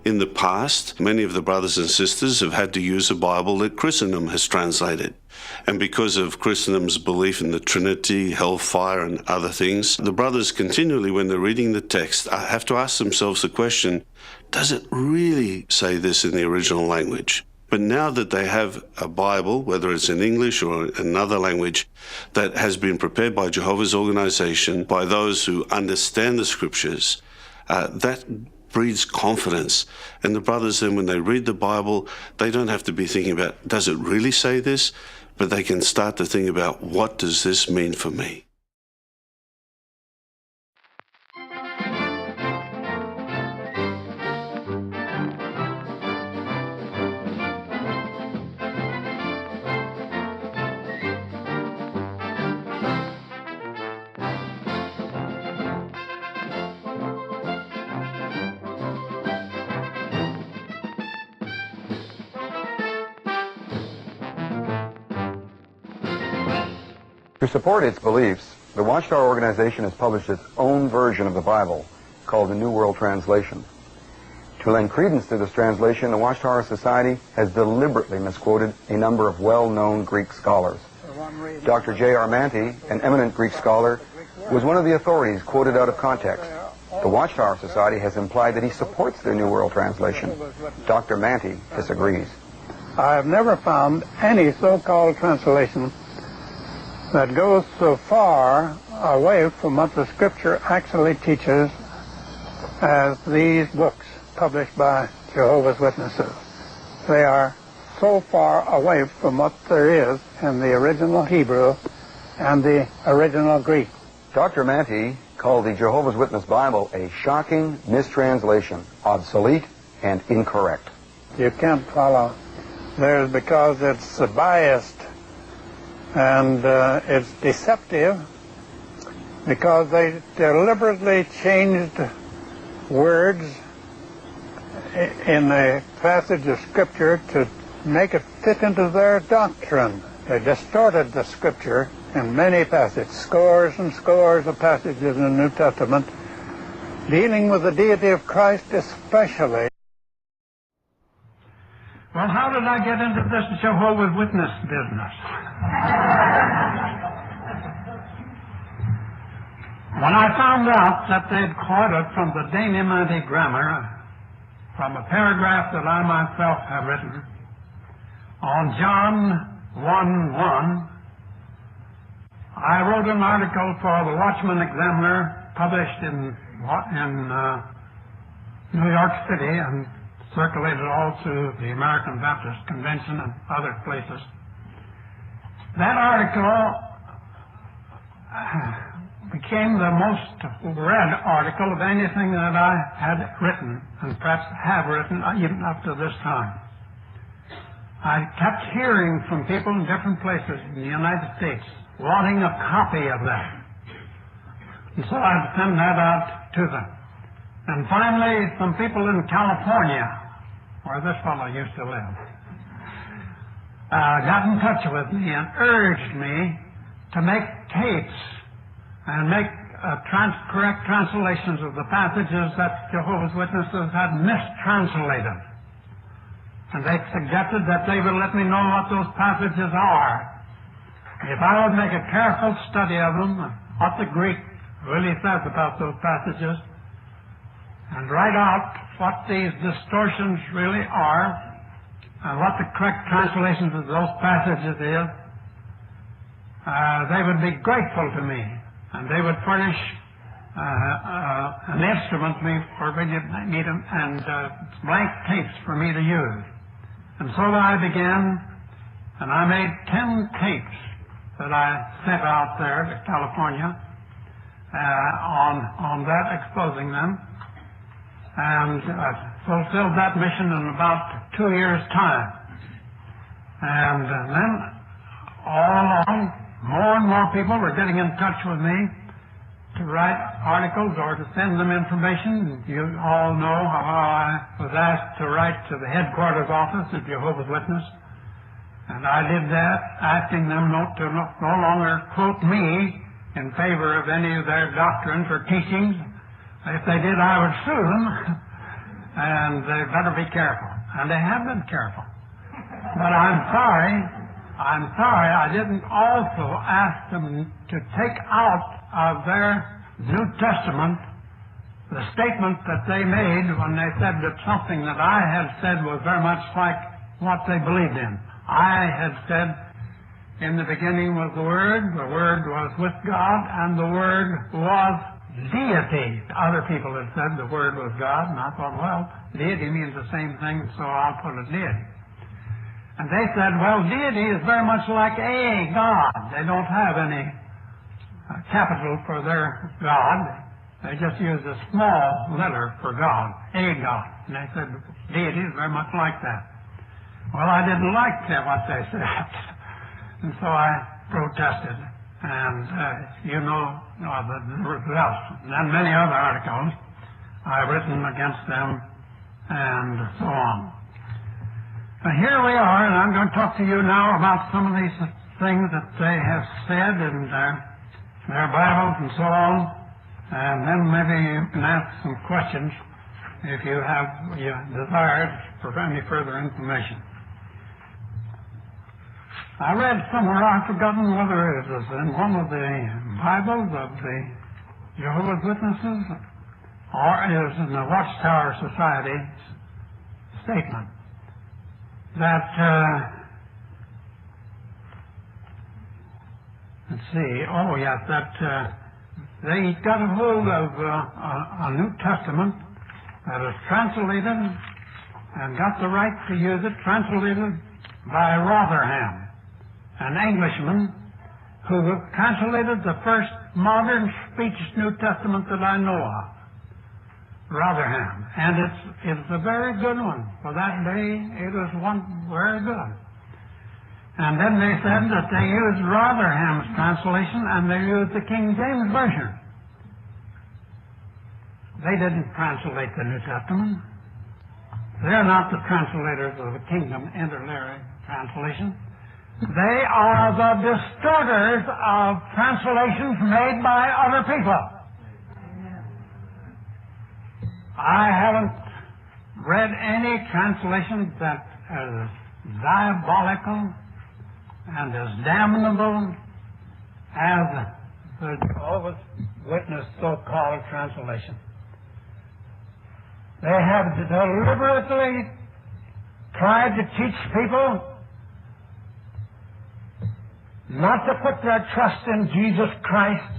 In the past, many of the brothers and sisters have had to use a Bible that Christendom has translated. And because of Christendom's belief in the Trinity, hellfire, and other things, the brothers continually, when they're reading the text, have to ask themselves the question, does it really say this in the original language? But now that they have a Bible, whether it's in English or another language, that has been prepared by Jehovah's organization, by those who understand the scriptures, that breeds confidence. And the brothers then, when they read the Bible, they don't have to be thinking about, does it really say this? But they can start to think about, what does this mean for me? To support its beliefs, the Watchtower organization has published its own version of the Bible, called the New World Translation. To lend credence to this translation, the Watchtower Society has deliberately misquoted a number of well-known Greek scholars. Dr. J.R. Mantey, an eminent Greek scholar, was one of the authorities quoted out of context. The Watchtower Society has implied that he supports their New World Translation. Dr. Mantey disagrees. I have never found any so-called translation that goes so far away from what the Scripture actually teaches as these books published by Jehovah's Witnesses. They are so far away from what there is in the original Hebrew and the original Greek. Dr. Mantey called the Jehovah's Witness Bible a shocking mistranslation, obsolete and incorrect. You can't follow theirs because it's biased and it's deceptive, because they deliberately changed words in a passage of Scripture to make it fit into their doctrine. They distorted the Scripture in many passages, scores and scores of passages in the New Testament, dealing with the deity of Christ especially. Well, how did I get into this Jehovah's Witness business? When I found out that they'd quoted from the Mantey grammar, from a paragraph that I myself have written, on John 1:1, I wrote an article for the Watchman Examiner, published in New York City and circulated all through the American Baptist Convention and other places. That article became the most read article of anything that I had written, and perhaps have written even up to this time. I kept hearing from people in different places in the United States wanting a copy of that. And so I'd send that out to them. And finally, some people in California, where this fellow used to live, got in touch with me and urged me to make tapes and make correct translations of the passages that Jehovah's Witnesses had mistranslated. And they suggested that they would let me know what those passages are. If I would make a careful study of them, what the Greek really says about those passages, and write out what these distortions really are, and what the correct translations of those passages is, they would be grateful to me, and they would furnish an instrument for me to need them, and blank tapes for me to use. And so I began, and I made 10 tapes that I sent out there to California on that, exposing them, and fulfilled that mission in about 2 years' time. And then, all along, more and more people were getting in touch with me to write articles or to send them information. You all know how I was asked to write to the headquarters office of Jehovah's Witness, and I did that, asking them to no longer quote me in favor of any of their doctrines or teachings. If they did, I would sue them. and they better be careful. And they have been careful. But I'm sorry I didn't also ask them to take out of their New Testament the statement that they made when they said that something that I had said was very much like what they believed in. I had said, in the beginning was the Word was with God, and the Word was deity. Other people had said the Word was God, and I thought, well, deity means the same thing, so I'll put it deity. And they said, well, deity is very much like a God. They don't have any capital for their God. They just use a small letter for God, a God. And they said, deity is very much like that. Well, I didn't like what they said. And so I protested. And you know the results. And many other articles I've written against them and so on. But here we are, and I'm going to talk to you now about some of these things that they have said in their Bibles and so on. And then maybe you can ask some questions if you desire for any further information. I read somewhere, I've forgotten whether it was in one of the Bibles of the Jehovah's Witnesses or it was in the Watchtower Society's statement that, they got a hold of a New Testament that was translated and got the right to use it, translated by Rotherham, an Englishman who translated the first modern speech New Testament that I know of. Rotherham. And it's a very good one. For that day, it was one very good. And then they said that they used Rotherham's translation and they used the King James Version. They didn't translate the New Testament. They're not the translators of the Kingdom Interlinear Translation. They are the distorters of translations made by other people. I haven't read any translation that is diabolical and as damnable as the Jehovah's Witness so-called translation. They have deliberately tried to teach people not to put their trust in Jesus Christ.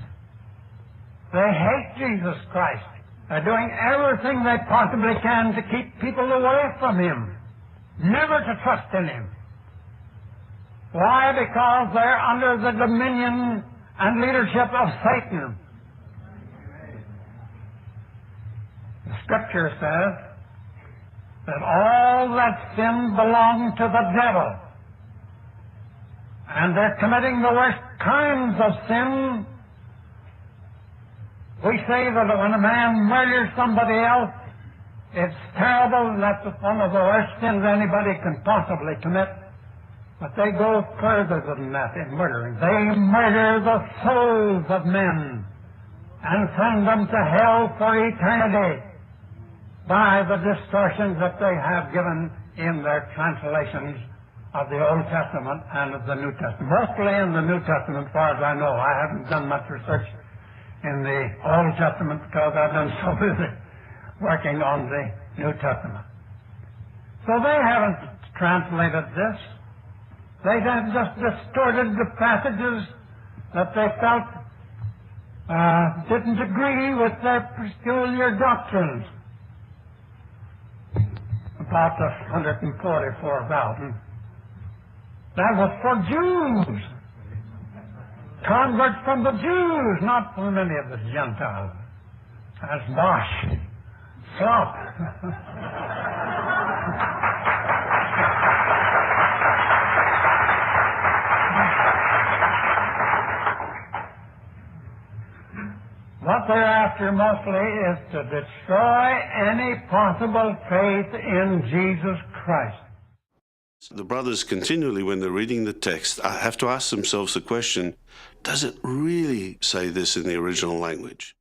They hate Jesus Christ. They're doing everything they possibly can to keep people away from Him, never to trust in Him. Why? Because they're under the dominion and leadership of Satan. The Scripture says that all that sin belongs to the devil. And they're committing the worst kinds of sin. We say that when a man murders somebody else, it's terrible, and that's one of the worst sins anybody can possibly commit. But they go further than that in murdering. They murder the souls of men and send them to hell for eternity by the distortions that they have given in their translations of the Old Testament and of the New Testament. Mostly in the New Testament, as far as I know. I haven't done much research in the Old Testament because I've been so busy working on the New Testament. So they haven't translated this. They have just distorted the passages that they felt didn't agree with their peculiar doctrines. About the 144,000. That was for Jews. Converts from the Jews, not from any of the Gentiles. That's bosh. Slop. What they're after mostly is to destroy any possible faith in Jesus Christ. The brothers continually, when they're reading the text, have to ask themselves the question, does it really say this in the original language?